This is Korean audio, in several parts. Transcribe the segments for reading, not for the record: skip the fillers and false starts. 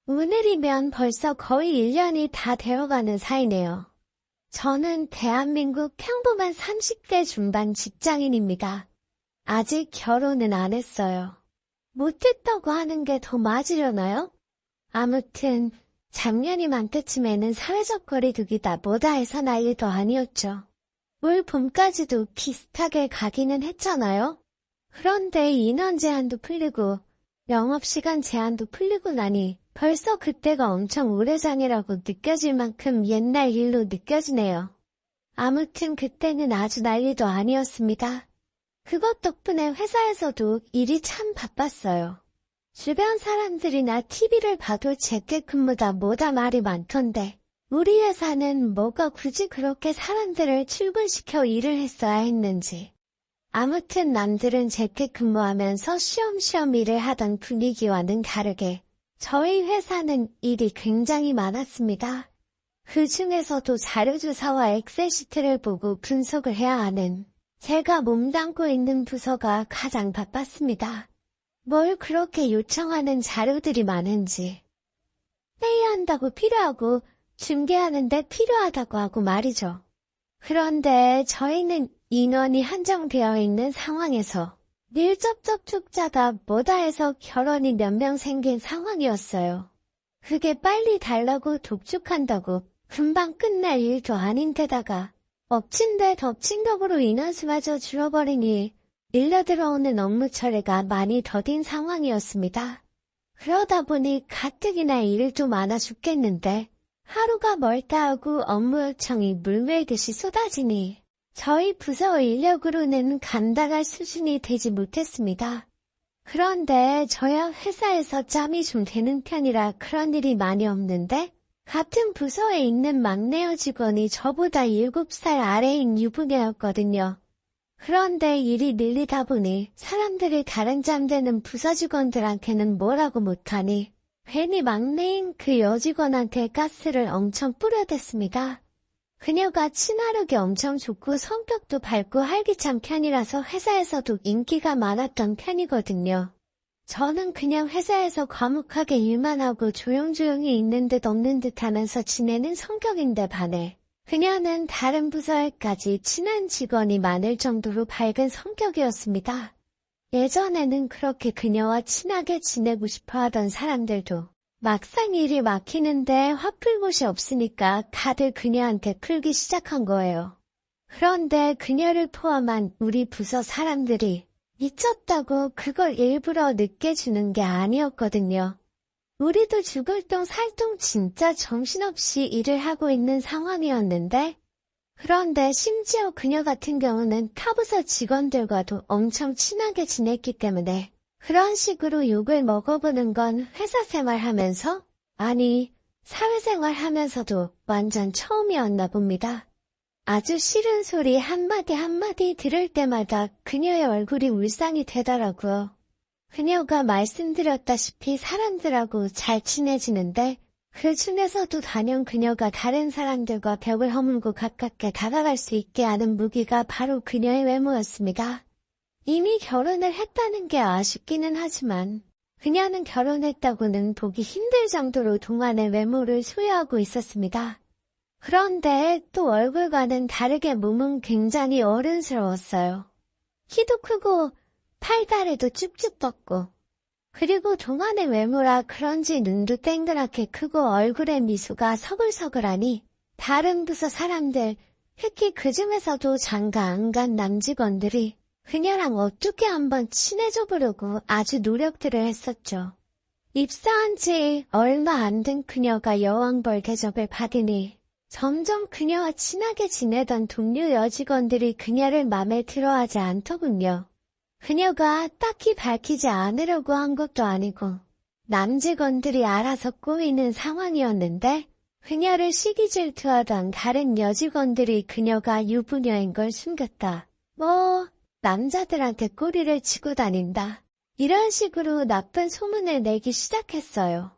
오늘이면 벌써 거의 1년이 다 되어가는 사이네요. 저는 대한민국 평범한 30대 중반 직장인입니다. 아직 결혼은 안 했어요. 못했다고 하는 게 더 맞으려나요? 아무튼 작년 이맘때쯤에는 사회적 거리두기다 뭐다 해서 난리도 아니었죠. 올 봄까지도 비슷하게 가기는 했잖아요. 그런데 인원 제한도 풀리고 영업시간 제한도 풀리고 나니 벌써 그때가 엄청 오래전이라고 느껴질 만큼 옛날 일로 느껴지네요. 아무튼 그때는 아주 난리도 아니었습니다. 그것 덕분에 회사에서도 일이 참 바빴어요. 주변 사람들이나 TV를 봐도 재택근무다 뭐다 말이 많던데 우리 회사는 뭐가 굳이 그렇게 사람들을 출근시켜 일을 했어야 했는지. 아무튼 남들은 재택근무하면서 쉬엄쉬엄 일을 하던 분위기와는 다르게 저희 회사는 일이 굉장히 많았습니다. 그 중에서도 자료조사와 엑셀시트를 보고 분석을 해야 하는 제가 몸담고 있는 부서가 가장 바빴습니다. 뭘 그렇게 요청하는 자료들이 많은지. 회의한다고 필요하고 중계하는데 필요하다고 하고 말이죠. 그런데 저희는 인원이 한정되어 있는 상황에서 밀접촉 축자다 뭐다 해서 결혼이 몇 명 생긴 상황이었어요. 그게 빨리 달라고 독촉한다고 금방 끝날 일도 아닌데다가 엎친 데 덮친 격으로 인원수마저 줄어버리니 밀려 들어오는 업무 처리가 많이 더딘 상황이었습니다. 그러다 보니 가뜩이나 일도 많아 죽겠는데 하루가 멀다 하고 업무 요청이 물밀듯이 쏟아지니 저희 부서 인력으로는 감당할 수준이 되지 못했습니다. 그런데 저야 회사에서 짬이 좀 되는 편이라 그런 일이 많이 없는데 같은 부서에 있는 막내 여직원이 저보다 7살 아래인 유부녀였거든요. 그런데 일이 밀리다 보니 사람들이 다른 잠되는 부서 직원들한테는 뭐라고 못하니 괜히 막내인 그 여직원한테 가스를 엄청 뿌려댔습니다. 그녀가 친화력이 엄청 좋고 성격도 밝고 활기찬 편이라서 회사에서도 인기가 많았던 편이거든요. 저는 그냥 회사에서 과묵하게 일만 하고 조용조용히 있는 듯 없는 듯 하면서 지내는 성격인데 반해 그녀는 다른 부서에까지 친한 직원이 많을 정도로 밝은 성격이었습니다. 예전에는 그렇게 그녀와 친하게 지내고 싶어 하던 사람들도 막상 일이 막히는데 화풀 곳이 없으니까 다들 그녀한테 풀기 시작한 거예요. 그런데 그녀를 포함한 우리 부서 사람들이 미쳤다고 그걸 일부러 늦게 주는 게 아니었거든요. 우리도 죽을 똥 살 똥 진짜 정신없이 일을 하고 있는 상황이었는데 그런데 심지어 그녀 같은 경우는 타부서 직원들과도 엄청 친하게 지냈기 때문에 그런 식으로 욕을 먹어보는 건 회사 생활하면서 아니 사회생활 하면서도 완전 처음이었나 봅니다. 아주 싫은 소리 한마디 한마디 들을 때마다 그녀의 얼굴이 울상이 되더라고요. 그녀가 말씀드렸다시피 사람들하고 잘 친해지는데 그 중에서도 단연 그녀가 다른 사람들과 벽을 허물고 가깝게 다가갈 수 있게 하는 무기가 바로 그녀의 외모였습니다. 이미 결혼을 했다는 게 아쉽기는 하지만 그녀는 결혼했다고는 보기 힘들 정도로 동안의 외모를 소유하고 있었습니다. 그런데 또 얼굴과는 다르게 몸은 굉장히 어른스러웠어요. 키도 크고 팔다리도 쭉쭉 뻗고 그리고 동안의 외모라 그런지 눈도 땡그랗게 크고 얼굴에 미소가 서글서글하니 다른 부서 사람들, 특히 그 중에서도 장가 안 간 남직원들이 그녀랑 어떻게 한번 친해져 보려고 아주 노력들을 했었죠. 입사한 지 얼마 안 된 그녀가 여왕벌 대접을 받으니 점점 그녀와 친하게 지내던 동료 여직원들이 그녀를 맘에 들어하지 않더군요. 그녀가 딱히 밝히지 않으려고 한 것도 아니고 남직원들이 알아서 꼬이는 상황이었는데 그녀를 시기 질투하던 다른 여직원들이 그녀가 유부녀인 걸 숨겼다. 남자들한테 꼬리를 치고 다닌다. 이런 식으로 나쁜 소문을 내기 시작했어요.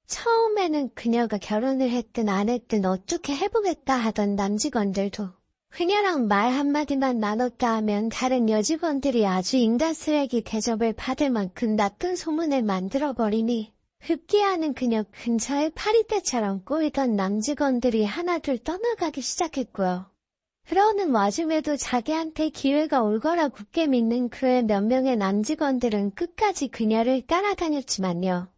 처음에는 그녀가 결혼을 했든 안 했든 어떻게 해보겠다 하던 남직원들도 그녀랑 말 한마디만 나눴다 하면 다른 여직원들이 아주 인간 쓰레기 대접을 받을 만큼 나쁜 소문을 만들어버리니 급기야는 그녀 근처에 파리떼처럼 꼬이던 남직원들이 하나둘 떠나가기 시작했고요. 그러는 와중에도 자기한테 기회가 올 거라 굳게 믿는 그의 몇 명의 남직원들은 끝까지 그녀를 따라다녔지만요.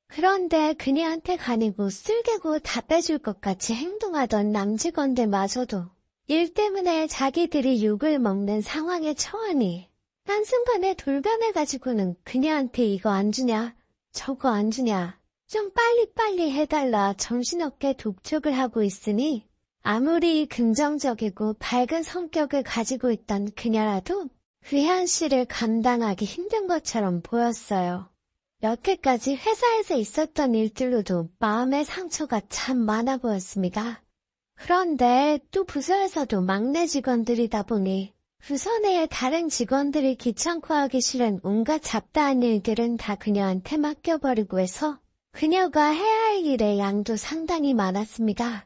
그런데 그녀한테 가니고 쓸개고 다 빼줄 것 같이 행동하던 남직원들마저도 일 때문에 자기들이 욕을 먹는 상황에 처하니 한순간에 돌변해가지고는 그녀한테 이거 안 주냐, 저거 안 주냐, 좀 빨리빨리 해달라 정신없게 독촉을 하고 있으니 아무리 긍정적이고 밝은 성격을 가지고 있던 그녀라도 그 현실을 감당하기 힘든 것처럼 보였어요. 여태까지 회사에서 있었던 일들로도 마음의 상처가 참 많아 보였습니다. 그런데 또 부서에서도 막내 직원들이다 보니 부서 내의 다른 직원들이 귀찮고 하기 싫은 온갖 잡다한 일들은 다 그녀한테 맡겨버리고 해서 그녀가 해야 할 일의 양도 상당히 많았습니다.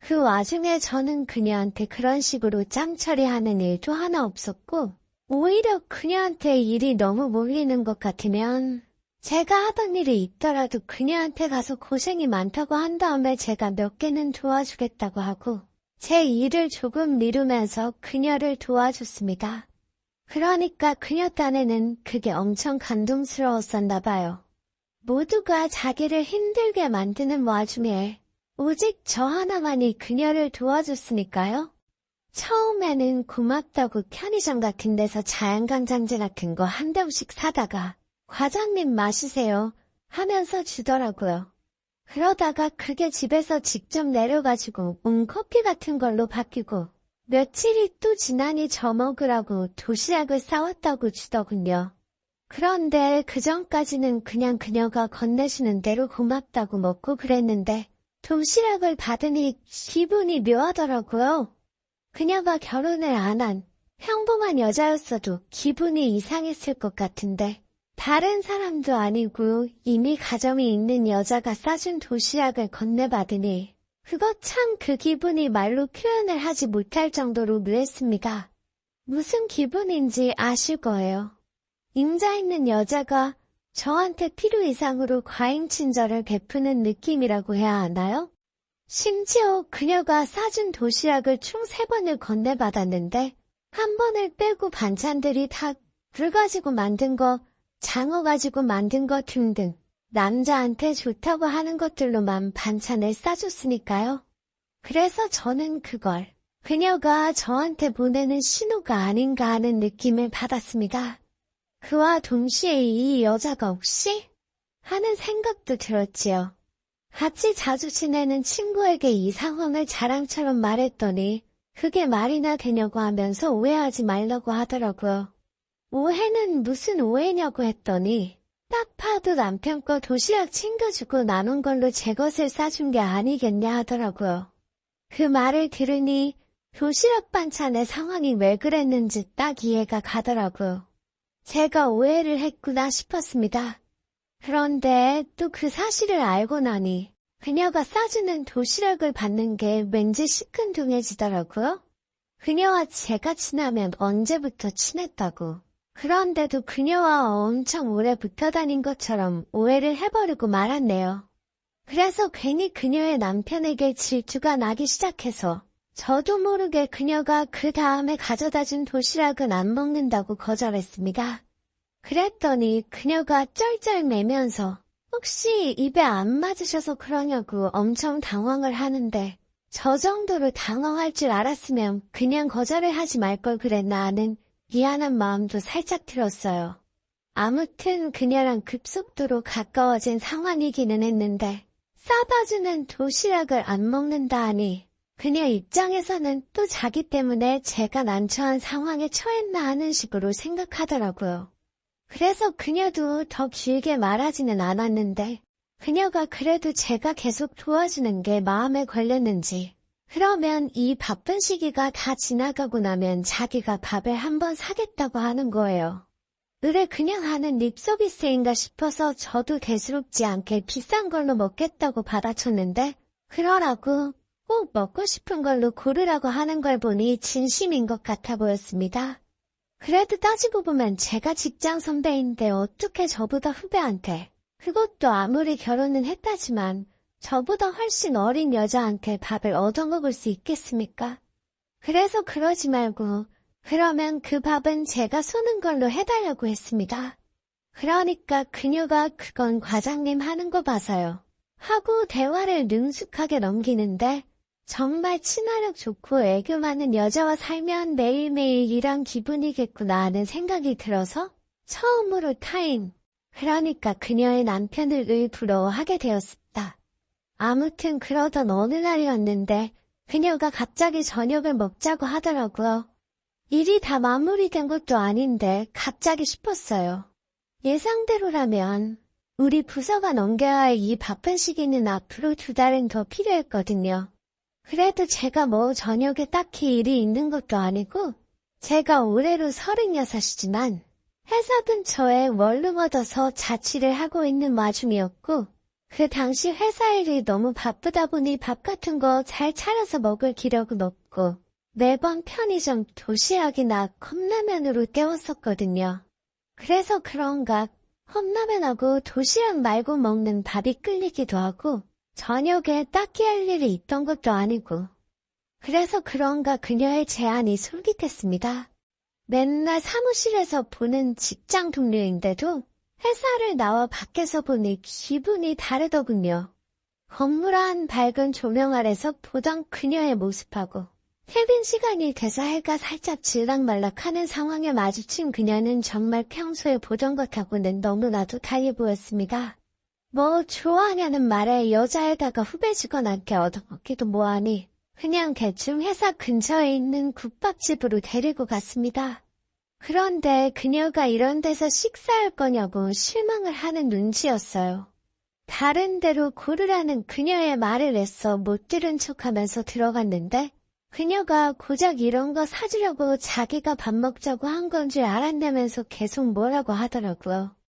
그 와중에 저는 그녀한테 그런 식으로 짬 처리하는 일도 하나 없었고 오히려 그녀한테 일이 너무 몰리는 것 같으면 제가 하던 일이 있더라도 그녀한테 가서 고생이 많다고 한 다음에 제가 몇 개는 도와주겠다고 하고 제 일을 조금 미루면서 그녀를 도와줬습니다. 그러니까 그녀 딴에는 그게 엄청 감동스러웠었나 봐요. 모두가 자기를 힘들게 만드는 와중에 오직 저 하나만이 그녀를 도와줬으니까요. 처음에는 고맙다고 편의점 같은 데서 자연강장제 같은 거 한 병씩 사다가 과장님 마시세요 하면서 주더라고요. 그러다가 그게 집에서 직접 내려가지고 커피 같은 걸로 바뀌고 며칠이 또 지나니 저 먹으라고 도시락을 싸왔다고 주더군요. 그런데 그전까지는 그냥 그녀가 건네주는 대로 고맙다고 먹고 그랬는데 도시락을 받으니 기분이 묘하더라고요. 그녀가 결혼을 안 한 평범한 여자였어도 기분이 이상했을 것 같은데 다른 사람도 아니고 이미 가정이 있는 여자가 싸준 도시락을 건네받으니 그거 참 그 기분이 말로 표현을 하지 못할 정도로 묘했습니다. 무슨 기분인지 아실 거예요. 임자 있는 여자가 저한테 필요 이상으로 과잉 친절을 베푸는 느낌이라고 해야 하나요? 심지어 그녀가 싸준 도시락을 총 3번을 건네받았는데 한 번을 빼고 반찬들이 다 굴 가지고 만든 거, 장어 가지고 만든 것 등등 남자한테 좋다고 하는 것들로만 반찬을 싸줬으니까요. 그래서 저는 그걸 그녀가 저한테 보내는 신호가 아닌가 하는 느낌을 받았습니다. 그와 동시에 이 여자가 혹시? 하는 생각도 들었지요. 같이 자주 지내는 친구에게 이 상황을 자랑처럼 말했더니 그게 말이나 되냐고 하면서 오해하지 말라고 하더라고요. 오해는 무슨 오해냐고 했더니 딱 봐도 남편 거 도시락 챙겨주고 나눈 걸로 제 것을 싸준 게 아니겠냐 하더라고요. 그 말을 들으니 도시락 반찬의 상황이 왜 그랬는지 딱 이해가 가더라고요. 제가 오해를 했구나 싶었습니다. 그런데 또 그 사실을 알고 나니 그녀가 싸주는 도시락을 받는 게 왠지 시큰둥해지더라고요. 그녀와 제가 친하면 언제부터 친했다고. 그런데도 그녀와 엄청 오래 붙어 다닌 것처럼 오해를 해버리고 말았네요. 그래서 괜히 그녀의 남편에게 질투가 나기 시작해서 저도 모르게 그녀가 그 다음에 가져다준 도시락은 안 먹는다고 거절했습니다. 그랬더니 그녀가 쩔쩔매면서 혹시 입에 안 맞으셔서 그러냐고 엄청 당황을 하는데 저 정도로 당황할 줄 알았으면 그냥 거절을 하지 말 걸 그랬나 하는 미안한 마음도 살짝 들었어요. 아무튼 그녀랑 급속도로 가까워진 상황이기는 했는데 싸다주는 도시락을 안 먹는다 하니 그녀 입장에서는 또 자기 때문에 제가 난처한 상황에 처했나 하는 식으로 생각하더라고요. 그래서 그녀도 더 길게 말하지는 않았는데 그녀가 그래도 제가 계속 도와주는 게 마음에 걸렸는지 그러면 이 바쁜 시기가 다 지나가고 나면 자기가 밥을 한번 사겠다고 하는 거예요. 의뢰 그냥 하는 립서비스인가 싶어서 저도 대수롭지 않게 비싼 걸로 먹겠다고 받아쳤는데 그러라고 꼭 먹고 싶은 걸로 고르라고 하는 걸 보니 진심인 것 같아 보였습니다. 그래도 따지고 보면 제가 직장 선배인데 어떻게 저보다 후배한테 그것도 아무리 결혼은 했다지만 저보다 훨씬 어린 여자한테 밥을 얻어먹을 수 있겠습니까? 그래서 그러지 말고 그러면 그 밥은 제가 쏘는 걸로 해달라고 했습니다. 그러니까 그녀가 그건 과장님 하는 거 봐서요. 하고 대화를 능숙하게 넘기는데 정말 친화력 좋고 애교 많은 여자와 살면 매일매일 이런 기분이겠구나 하는 생각이 들어서 처음으로 타임. 그러니까 그녀의 남편을 부러워하게 되었습니다. 아무튼 그러던 어느 날이었는데 그녀가 갑자기 저녁을 먹자고 하더라고요. 일이 다 마무리된 것도 아닌데 갑자기 싶었어요. 예상대로라면 우리 부서가 넘겨야 할 이 바쁜 시기는 앞으로 2달은 더 필요했거든요. 그래도 제가 뭐 저녁에 딱히 일이 있는 것도 아니고 제가 올해로 36이지만 회사 근처에 원룸 얻어서 자취를 하고 있는 와중이었고 그 당시 회사 일이 너무 바쁘다 보니 밥 같은 거 잘 차려서 먹을 기력은 없고 매번 편의점 도시락이나 컵라면으로 때웠었거든요. 그래서 그런가 컵라면하고 도시락 말고 먹는 밥이 끌리기도 하고 저녁에 딱히 할 일이 있던 것도 아니고 그래서 그런가 그녀의 제안이 솔깃했습니다. 맨날 사무실에서 보는 직장 동료인데도 회사를 나와 밖에서 보니 기분이 다르더군요. 건물 안 밝은 조명 아래서 보던 그녀의 모습하고 퇴근 시간이 돼서 해가 살짝 질락말락하는 상황에 마주친 그녀는 정말 평소에 보던 것하고는 너무나도 달리 보였습니다. 뭐 좋아하냐는 말에 여자에다가 후배직원 않게 얻어먹기도 뭐하니 그냥 대충 회사 근처에 있는 국밥집으로 데리고 갔습니다. 그런데 그녀가 이런 데서 식사할 거냐고 실망을 하는 눈치였어요. 다른 데로 고르라는 그녀의 말을 애써 못 들은 척하면서 들어갔는데 그녀가 고작 이런 거 사주려고 자기가 밥 먹자고 한 건 줄 알았다면서 계속 뭐라고 하더라고요.